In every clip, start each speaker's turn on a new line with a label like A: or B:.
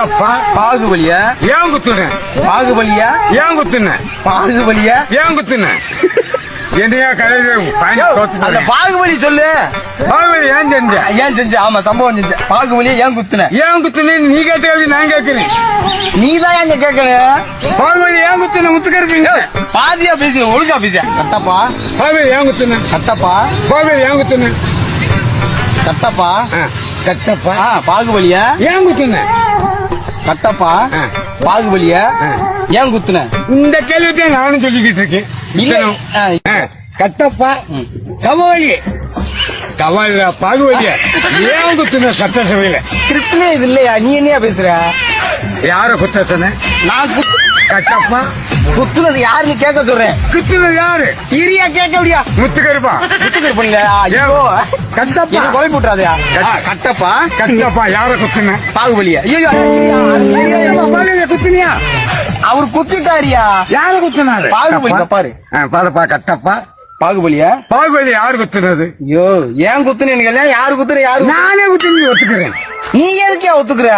A: கட்டப்பா
B: பாகுபலியா
A: ஏன் குத்துன
B: பாகுபலியா
A: ஏன் குத்துன
B: பாகுபலியா
A: ஏன் குத்துன என்னையா கலையில
B: அந்த பாகுபலி சொல்லு.
A: பாகுபலி ஏன் செஞ்ச
B: ஏன் செஞ்ச? ஆமா சம்பவம் செஞ்ச. பாகுபலியா ஏன் குத்துன?
A: ஏன் குத்துன நீ கேட்ட நான் கேட்கிறேன்.
B: நீதான் எங்க கேட்கணும்.
A: பாகுபலி ஏன் குத்துன முத்துக்கருப்பீங்க
B: பாதியா பேசு, ஒழுங்கா பேச. கட்டப்பா
A: பாகுபலி ஏன் குத்துன
B: கட்டப்பா
A: பாகுபலி ஏன் குத்துன
B: கட்டப்பா
A: கட்டப்பா
B: பாகுபலியா
A: ஏன் குத்துன
B: கட்டப்பா பாகுபலியா ஏன் குத்துன?
A: இந்த கேள்வித்தான் நானும் சொல்லிக்கிட்டு இருக்கேன். கட்டப்பா கவாலி கவாலியா பாகுபலியா ஏன் குத்துன சட்டசபையில?
B: ஸ்கிரிப்ட்லயே இது இல்லையா? நீ என்னையா பேசுற?
A: யார குத்த சொன்ன?
B: நான்
A: கட்டப்பா
B: குத்துனது யாருன்னு கேட்க சொல்றேன்.
A: குத்துனது யாரு?
B: இரியா கேட்க முடியா?
A: முத்துக்கருப்பா
B: முத்துக்கருப்பீங்க.
A: கட்டப்பா
B: கொலை போட்டுறாதயா? கட்டப்பா
A: கட்டப்பா யார குத்துன?
B: பாகுபலியா?
A: குத்துனியா?
B: அவர் குத்திட்டாரியா?
A: யார குத்துனாரு?
B: பாகுபலி பாரு.
A: பாருப்பா கட்டப்பா
B: பாகுபலியா?
A: பாகுபலி யாரு குத்துனது?
B: ஐயோ ஏன் குத்துனீங்க? யாரு குத்துற? யாரு?
A: நானே குத்துனது ஒத்துக்கிறேன்.
B: நீ எதுக்கே ஒத்துக்குற?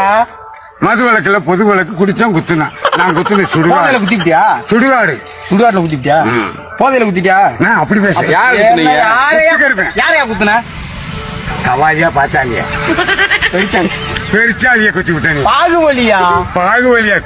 A: மது விளக்குல பொது விளக்கு குடிச்சா குத்துனா நான் குத்துன சுடுகாடு.
B: குத்திட்டியா?
A: சுடுகாடு
B: சுடுகாட்டுல குத்திட்டியா? போதையில குத்திட்டியா?
A: நான் அப்படி பேசுறேன்.
B: யாரையா குத்துன?
A: கவாலியா பாத்தாலியா பெருச்சாலியா குத்தி விட்டேன்.
B: பாகுபலியா?
A: பாகுபலியா